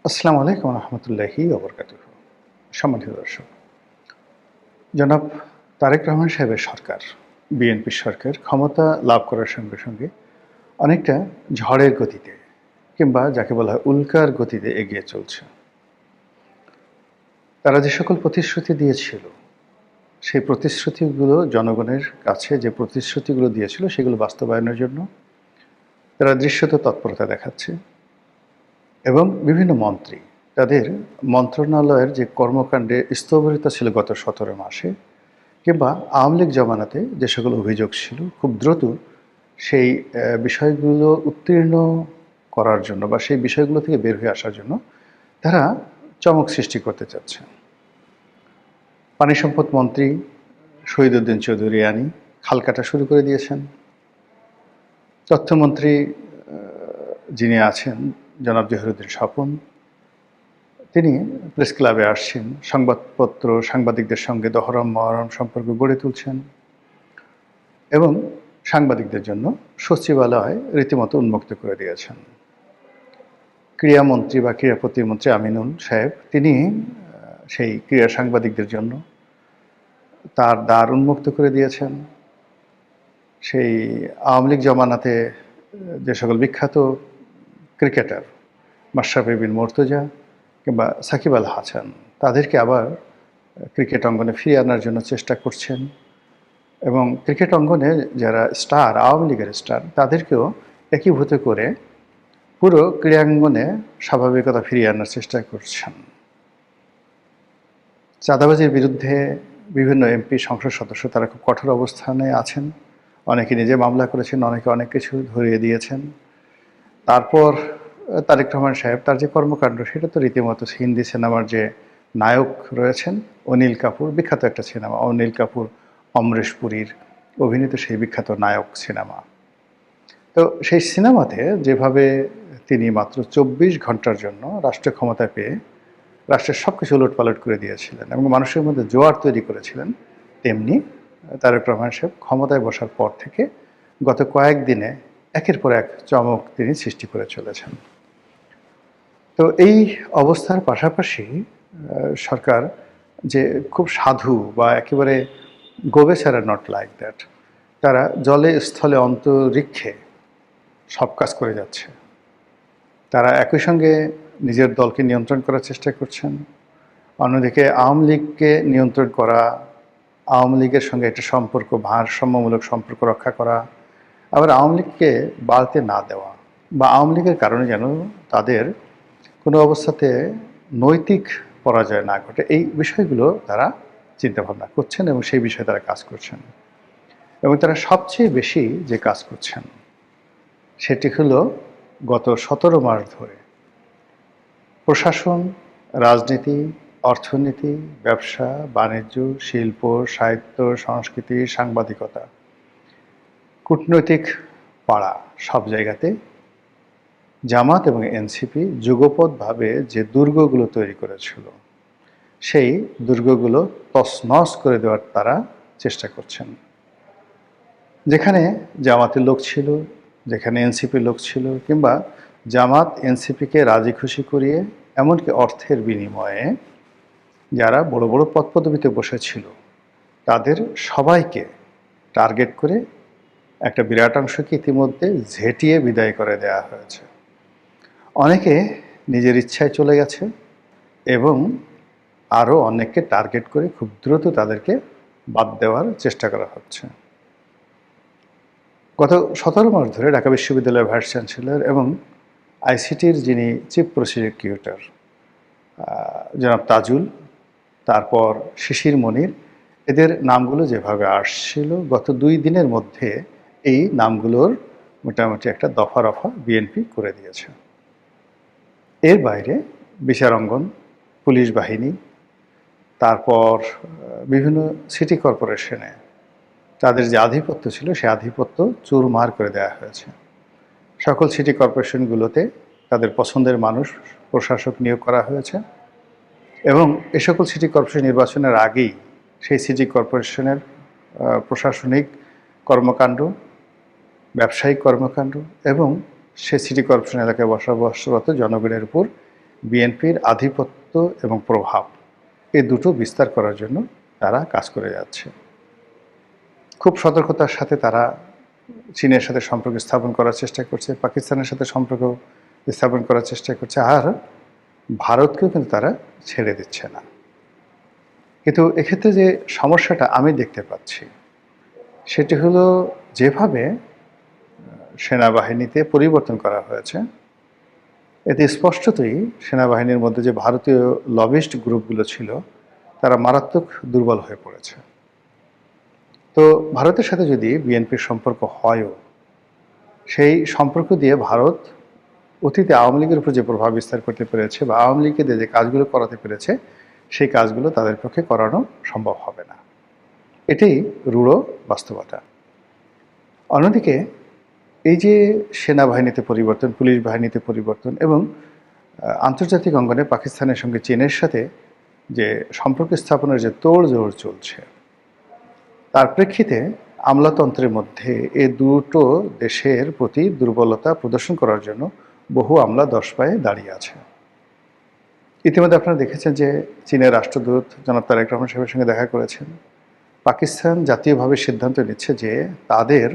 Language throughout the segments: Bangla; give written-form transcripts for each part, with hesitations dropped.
আসসালামু আলাইকুম রহমতুল্লাহি ওবরকাতুহু। সম্মানিত দর্শক, জনাব তারেক রহমান সাহেবের সরকার, বিএনপির সরকার ক্ষমতা লাভ করার সঙ্গে সঙ্গে অনেকটা ঝড়ের গতিতে কিংবা যাকে বলা হয় উল্কার গতিতে এগিয়ে চলছে। তারা যে সকল প্রতিশ্রুতি দিয়েছিল, সেই প্রতিশ্রুতিগুলো জনগণের কাছে যে প্রতিশ্রুতিগুলো দিয়েছিল সেগুলো বাস্তবায়নের জন্য তারা দৃশ্যত তৎপরতা দেখাচ্ছে এবং বিভিন্ন মন্ত্রী তাদের মন্ত্রণালয়ের যে কর্মকাণ্ডে স্থবিরতা ছিল গত ১৭ মাসে কিংবা আওয়ামী লীগ জমানাতে যে সকল অভিযোগ ছিল খুব দ্রুত সেই বিষয়গুলো উত্তীর্ণ করার জন্য বা সেই বিষয়গুলো থেকে বের হয়ে আসার জন্য তারা চমক সৃষ্টি করতে চাচ্ছে। পানি সম্পদ মন্ত্রী শহীদউদ্দিন চৌধুরী রানী খাল কাটা শুরু করে দিয়েছেন। তথ্যমন্ত্রী যিনি আছেন জনাব জহিরুদ্দিন স্বপন, তিনি প্রেস ক্লাবে আসছেন, সংবাদপত্র সাংবাদিকদের সঙ্গে দহরম মহরম সম্পর্ক গড়ে তুলছেন এবং সাংবাদিকদের জন্য সচিবালয় রীতিমতো উন্মুক্ত করে দিয়েছেন। ক্রীড়ামন্ত্রী বা ক্রীড়া প্রতিমন্ত্রী আমিনুল সাহেব, তিনি সেই ক্রীড়া সাংবাদিকদের জন্য তার দ্বার উন্মুক্ত করে দিয়েছেন। সেই আওয়ামী লীগ জমানাতে যে সকল বিখ্যাত ক্রিকেটার মাশরাফি বিন মুর্তজা কিংবা সাকিব আল হাসান, তাদেরকে আবার ক্রিকেট অঙ্গনে ফিরিয়ে আনার জন্য চেষ্টা করছেন এবং ক্রিকেট অঙ্গনে যারা স্টার, আওয়ামী লীগের স্টার, তাদেরকেও একীভূত করে পুরো ক্রীড়াঙ্গনে স্বাভাবিকতা ফিরিয়ে আনার চেষ্টা করছেন। চাঁদাবাজির বিরুদ্ধে বিভিন্ন এমপি, সংসদ সদস্য তারা খুব কঠোর অবস্থানে আছেন। অনেকে নিজে মামলা করেছেন, অনেকে অনেক কিছু ধরিয়ে দিয়েছেন। তারপর তারেক রহমান সাহেব তার যে কর্মকাণ্ড, সেটা তো রীতিমতো হিন্দি সিনেমার যে নায়ক রয়েছেন অনিল কাপুর, বিখ্যাত একটা সিনেমা অনিল কাপুর অমরেশ পুরীর অভিনীত সেই বিখ্যাত নায়ক সিনেমা। তো সেই সিনেমাতে যেভাবে তিনি মাত্র ২৪ ঘন্টার জন্য রাষ্ট্র ক্ষমতায় পেয়ে রাষ্ট্রের সব কিছু উলটপালট করে দিয়েছিলেন এবং মানুষের মধ্যে জোয়ার তৈরি করেছিলেন, তেমনি তারেক রহমান সাহেব ক্ষমতায় বসার পর থেকে গত কয়েকদিনে একের পর এক চমক তিনি সৃষ্টি করে চলেছেন। তো এই অবস্থার পাশাপাশি সরকার যে খুব সাধু বা একেবারে গোবেচারা নট লাইক দ্যাট, তারা জলে স্থলে অন্তরিক্ষে সব কাজ করে যাচ্ছে। তারা একই সঙ্গে নিজের দলকে নিয়ন্ত্রণ করার চেষ্টা করছেন, অন্যদিকে আওয়ামী লীগকে নিয়ন্ত্রণ করা, আওয়ামী লীগের সঙ্গে একটা সম্পর্ক, ভারসাম্যমূলক সম্পর্ক রক্ষা করা, আবার আওয়ামী লীগকে বাড়তে না দেওয়া বা আওয়ামী লীগের কারণে যেন তাদের কোনো অবস্থাতে নৈতিক পরাজয় না ঘটে, এই বিষয়গুলো তারা চিন্তাভাবনা করছেন এবং সেই বিষয়ে তারা কাজ করছেন। এবং তারা সবচেয়ে বেশি যে কাজ করছেন সেটি হলো গত ১৭ মাস ধরে প্রশাসন, রাজনীতি, অর্থনীতি, ব্যবসা, বাণিজ্য, শিল্প, সাহিত্য, সংস্কৃতি, সাংবাদিকতা, কূটনৈতিক পাড়া, সব জায়গাতে জামাত এবং এনসিপি যুগপৎভাবে যে দুর্গগুলো তৈরি করেছিল, সেই দুর্গগুলো তছনছ করে দেওয়ার তারা চেষ্টা করছেন। যেখানে জামাতের লোক ছিল, যেখানে এনসিপির লোক ছিল, কিংবা জামাত এনসিপিকে রাজি খুশি করিয়ে এমনকি অর্থের বিনিময়ে যারা বড় বড় পদপদবিতে বসেছিল তাদের সবাইকে টার্গেট করে একটা বিরাট অংশকে ইতিমধ্যে ঝেঁটিয়ে বিদায় করে দেওয়া হয়েছে। অনেকে নিজের ইচ্ছায় চলে গেছে এবং আরও অনেককে টার্গেট করে খুব দ্রুত তাদেরকে বাদ দেওয়ার চেষ্টা করা হচ্ছে। গত ১৭ মাস ধরে ঢাকা বিশ্ববিদ্যালয়ের ভাইস চ্যান্সেলর এবং আইসিটির যিনি চিফ প্রসিকিউটর জনাব তাজুল, তারপর শিশির মনির, এদের নামগুলো যেভাবে আসছিল গত ২ দিনের মধ্যে এই নামগুলোর মোটামুটি একটা দফা রফা বিএনপি করে দিয়েছে। এর বাইরে বিচারাঙ্গন, পুলিশ বাহিনী, তারপর বিভিন্ন সিটি কর্পোরেশনে তাদের যে আধিপত্য ছিল সেই আধিপত্য চুরমার করে দেওয়া হয়েছে। সকল সিটি কর্পোরেশনগুলোতে তাদের পছন্দের মানুষ, প্রশাসক নিয়োগ করা হয়েছে এবং এ সকল সিটি কর্পোরেশন নির্বাচনের আগেই সেই সিটি কর্পোরেশনের প্রশাসনিক কর্মকাণ্ড, ব্যবসায়িক কর্মকাণ্ড এবং সে সিটি কর্পোরেশন এলাকায় বসবাসরত জনগণের উপর বিএনপির আধিপত্য এবং প্রভাব এই দুটো বিস্তার করার জন্য তারা কাজ করে যাচ্ছে। খুব সতর্কতার সাথে তারা চীনের সাথে সম্পর্ক স্থাপন করার চেষ্টা করছে, পাকিস্তানের সাথে সম্পর্ক স্থাপন করার চেষ্টা করছে, আর ভারতকেও কিন্তু তারা ছেড়ে দিচ্ছে না। কিন্তু এক্ষেত্রে যে সমস্যাটা আমি দেখতে পাচ্ছি সেটি হলো, যেভাবে সেনাবাহিনীতে পরিবর্তন করা হয়েছে, এতে স্পষ্টতই সেনাবাহিনীর মধ্যে যে ভারতীয় লবিস্ট গ্রুপগুলো ছিল তারা মারাত্মক দুর্বল হয়ে পড়েছে। তো ভারতের সাথে যদি বিএনপির সম্পর্ক হয়ও, সেই সম্পর্ক দিয়ে ভারত অতীতে আওয়ামী লীগের উপর যে প্রভাব বিস্তার করতে পেরেছে বা আওয়ামী লীগকে দিয়ে যে কাজগুলো করাতে পেরেছে সেই কাজগুলো তাদের পক্ষে করানো সম্ভব হবে না। এটাই রূঢ় বাস্তবতা। অন্যদিকে এই যে সেনাবাহিনীতে পরিবর্তন, পুলিশ বাহিনীতে পরিবর্তন এবং আন্তর্জাতিক অঙ্গনে পাকিস্তানের সঙ্গে চীনের সাথে যে সম্পর্ক স্থাপনের যে তোড়জোড় চলছে, তার প্রেক্ষিতে আমলাতন্ত্রের মধ্যে এই দুটো দেশের প্রতি দুর্বলতা প্রদর্শন করার জন্য বহু আমলা 10 পায়ে দাঁড়িয়ে আছে। ইতিমধ্যে আপনারা দেখেছেন যে চীনের রাষ্ট্রদূত জনাব তারেক রহমান সাহেবের সঙ্গে দেখা করেছেন। পাকিস্তান জাতীয়ভাবে সিদ্ধান্ত নিচ্ছে যে তাদের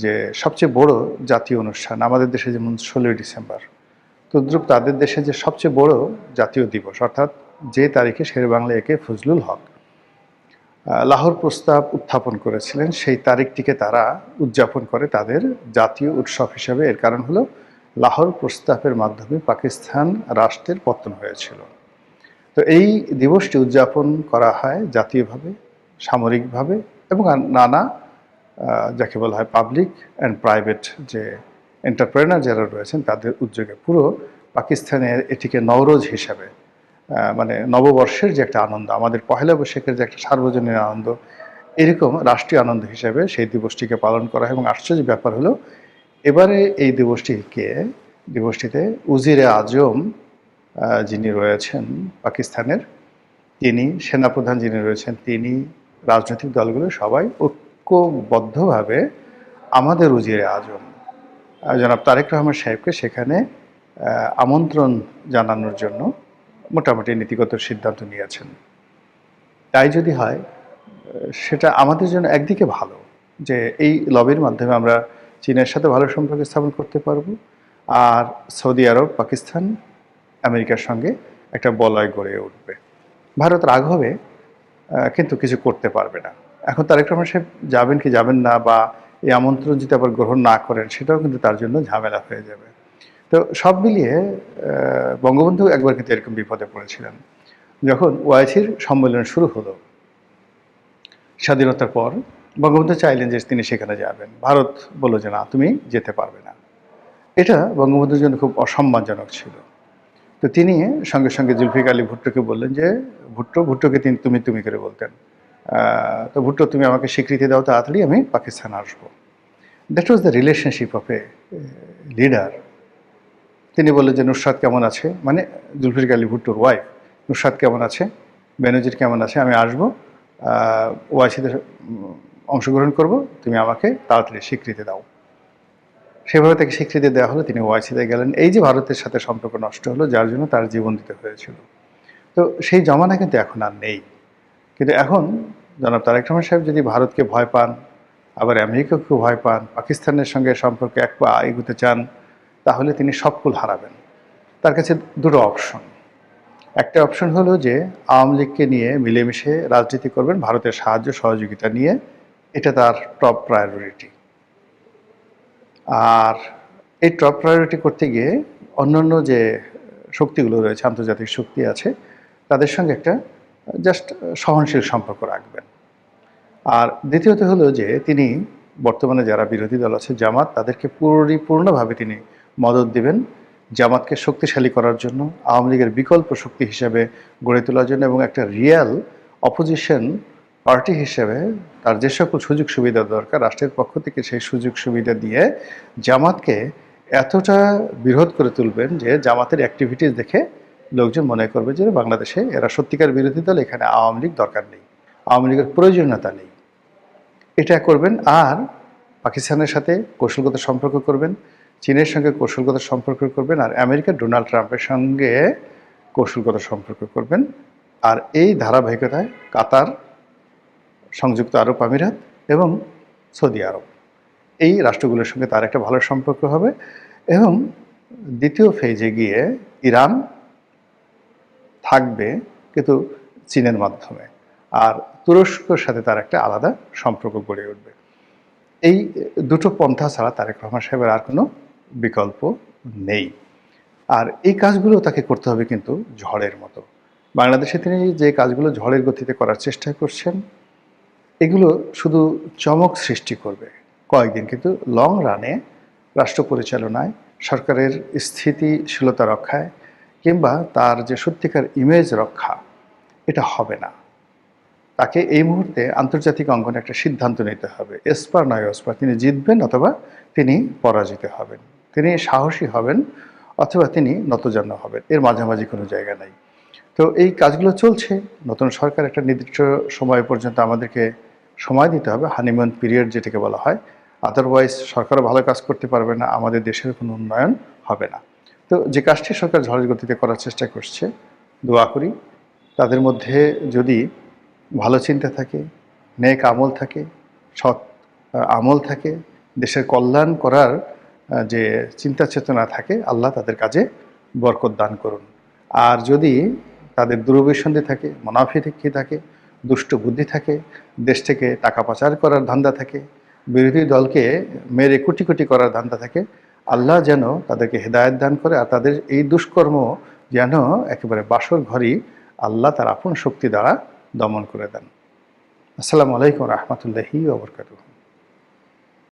যে সবচেয়ে বড় জাতীয় অনুষ্ঠান, আমাদের দেশে যেমন 16ই ডিসেম্বর, তদ্রূপ তাদের দেশে যে সবচেয়ে বড় জাতীয় দিবস, অর্থাৎ যে তারিখে শেরেবাংলা একে ফজলুল হক লাহোর প্রস্তাব উত্থাপন করেছিলেন, সেই তারিখটিকে তারা উদযাপন করে তাদের জাতীয় উৎসব হিসেবে। এর কারণ হলো লাহোর প্রস্তাবের মাধ্যমে পাকিস্তান রাষ্ট্রের পতন হয়েছিল। তো এই দিবসটি উদযাপন করা হয় জাতীয়ভাবে, সামরিকভাবে এবং নানা যাকে বলা হয় পাবলিক অ্যান্ড প্রাইভেট যে এন্টারপ্রেনার যারা রয়েছেন তাদের উদ্যোগে। পুরো পাকিস্তানের এটিকে নওরোজ হিসাবে, মানে নববর্ষের যে একটা আনন্দ, আমাদের পহেলা বৈশাখের যে একটা সার্বজনীন আনন্দ, এরকম রাষ্ট্রীয় আনন্দ হিসাবে সেই দিবসটিকে পালন করা হয়। এবং আশ্চর্য ব্যাপার হলো, এবারে এই দিবসটিতে উজিরে আজম যিনি রয়েছেন পাকিস্তানের, তিনি সেনাপ্রধান যিনি রয়েছেন, তিনি রাজনৈতিক দলগুলো সবাই ঐক্যবদ্ধভাবে আমাদের উজিরে আজম জনাব তারেক রহমান সাহেবকে সেখানে আমন্ত্রণ জানানোর জন্য মোটামুটি নীতিগত সিদ্ধান্ত নিয়েছেন। তাই যদি হয় সেটা আমাদের জন্য একদিকে ভালো, যে এই লবির মাধ্যমে আমরা চীনের সাথে ভালো সম্পর্ক স্থাপন করতে পারবো, আর সৌদি আরব, পাকিস্তান, আমেরিকার সঙ্গে একটা বলয় গড়ে উঠবে। ভারত রাগ হবে কিন্তু কিছু করতে পারবে না। এখন তারেক রহমান সাহেব যাবেন কি যাবেন না, বা এই আমন্ত্রণ যদি আবার গ্রহণ না করেন, সেটাও কিন্তু তার জন্য ঝামেলা হয়ে যাবে। তো সব মিলিয়ে বঙ্গবন্ধু একবার কিন্তু এরকম বিপদে পড়েছিলেন। যখন ওআইসির সম্মেলন শুরু হলো স্বাধীনতার পর, বঙ্গবন্ধু চাইলেন যে তিনি সেখানে যাবেন, ভারত বলল যে না, তুমি যেতে পারবে না। এটা বঙ্গবন্ধুর জন্য খুব অসম্মানজনক ছিল। তো তিনি সঙ্গে সঙ্গে জুলফিকার আলী ভুট্টোকে বললেন যে ভুট্টোকে তিনি তুমি করে বলতেন, তো ভুট্টো তুমি আমাকে স্বীকৃতি দাও তাড়াতাড়ি, আমি পাকিস্তান আসবো। That was the relationship of a leader. তিনি বললেন যে নুসরাত কেমন আছে, মানে জুলফিকার আলী ভুট্টোর ওয়াইফ, নুসরাত কেমন আছে, বেনজির কেমন আছে, আমি আসবো, ওআইসিতে অংশগ্রহণ করব, তুমি আমাকে তাড়াতাড়ি স্বীকৃতি দাও। সেভাবে তাকে স্বীকৃতি দেওয়া হলো, তিনি ওআইসিতে গেলেন। এই যে ভারতের সাথে সম্পর্ক নষ্ট হলো, যার জন্য তার জীবন দিতে হয়েছিল। তো সেই জমানা কিন্তু এখন আর নেই। কিন্তু এখন জনাব তারেক রহমান সাহেব যদি ভারতকে ভয় পান, আবার আমেরিকাকেও ভয় পান, পাকিস্তানের সঙ্গে সম্পর্কে এক পা এগোতে চান, তাহলে তিনি সব কুল হারাবেন। তার কাছে দুটো অপশন। একটা অপশন হলো যে আওয়ামী লীগকে নিয়ে মিলেমিশে রাজনীতি করবেন ভারতের সাহায্য সহযোগিতা নিয়ে, এটা তার টপ প্রায়োরিটি। আর এই টপ প্রায়োরিটি করতে গিয়ে অন্যান্য যে শক্তিগুলো রয়েছে, আন্তর্জাতিক শক্তি আছে, তাদের সঙ্গে একটা জাস্ট সহনশীল সম্পর্ক রাখবেন। আর দ্বিতীয়ত হলো যে তিনি বর্তমানে যারা বিরোধী দল আছে, জামাত, তাদেরকে পরিপূর্ণভাবে তিনি মদত দিবেন জামাতকে শক্তিশালী করার জন্য, আওয়ামী লীগের বিকল্প শক্তি হিসেবে গড়ে তোলার জন্য, এবং একটা রিয়েল অপোজিশন পার্টি হিসেবে তার যে সকল সুযোগ সুবিধা দরকার রাষ্ট্রের পক্ষ থেকে, সেই সুযোগ সুবিধা দিয়ে জামাতকে এতটা বিরোধ করে তুলবেন যে জামাতের অ্যাক্টিভিটিস দেখে লোকজন মনে করবে যে বাংলাদেশে এরা সত্যিকার বিরোধী দল, এখানে আওয়ামী লীগ দরকার নেই, আওয়ামী লীগের প্রয়োজনীয়তা নেই। এটা করবেন। আর পাকিস্তানের সাথে কৌশলগত সম্পর্ক করবেন, চীনের সঙ্গে কৌশলগত সম্পর্ক করবেন, আর আমেরিকার ডোনাল্ড ট্রাম্পের সঙ্গে কৌশলগত সম্পর্ক করবেন। আর এই ধারাবাহিকতায় কাতার, সংযুক্ত আরব আমিরাত এবং সৌদি আরব, এই রাষ্ট্রগুলোর সঙ্গে তার একটা ভালো সম্পর্ক হবে। এবং দ্বিতীয় ফেজে গিয়ে ইরান থাকবে, কিন্তু চীনের মাধ্যমে, আর তুরস্কর সাথে তার একটা আলাদা সম্পর্ক গড়ে উঠবে। এই দুটো পন্থা ছাড়া তারেক রহমান সাহেবের আর কোনো বিকল্প নেই। আর এই কাজগুলো তাকে করতে হবে কিন্তু ঝড়ের মতো। বাংলাদেশে তিনি যে কাজগুলো ঝড়ের গতিতে করার চেষ্টা করছেন, এগুলো শুধু চমক সৃষ্টি করবে কয়েকদিন, কিন্তু লং রানে রাষ্ট্র পরিচালনায়, সরকারের স্থিতিশীলতা রক্ষায় কিংবা তার যে সত্যিকার ইমেজ রক্ষা, এটা হবে না। তাকে এই মুহূর্তে আন্তর্জাতিক অঙ্গনে একটা সিদ্ধান্ত নিতে হবে, এসপার নয় ওসপার, তিনি জিতবেন অথবা তিনি পরাজিত হবেন, তিনি সাহসী হবেন অথবা তিনি নতজান্য হবেন, এর মাঝামাঝি কোনো জায়গা নাই। তো এই কাজগুলো চলছে। নতুন সরকার একটা নির্দিষ্ট সময় পর্যন্ত আমাদেরকে সময় দিতে হবে, হানিমুন পিরিয়ড যেটাকে বলা হয়। আদারওয়াইজ সরকারও ভালো কাজ করতে পারবে না, আমাদের দেশের কোনো উন্নয়ন হবে না। তো যে কাজটি সরকার ঝড়ের গতিতে করার চেষ্টা করছে, দোয়া করি তাদের মধ্যে যদি ভালো চিন্তা থাকে, নেক আমল থাকে, সৎ আমল থাকে, দেশের কল্যাণ করার যে চিন্তা চেতনা থাকে, আল্লাহ তাদের কাজে বরকত দান করুন। আর যদি তাদের দূরভিসন্ধি থাকে, মুনাফিকি থাকে, দুষ্ট বুদ্ধি থাকে, দেশ থেকে টাকা পাচার করার ধান্দা থাকে, বিরোধী দলকে মেরে কুটি কুটি করার ধান্দা থাকে, আল্লাহ যেন তাদেরকে হেদায়েত দান করে, আর তাদের এই দুষ্কর্ম যেন একেবারে বাসর ঘরই আল্লাহ তার আপন শক্তি দ্বারা দমন করে দেন। আসসালামু আলাইকুম রহমতুল্লাহি ওয়া বারাকাতুহু।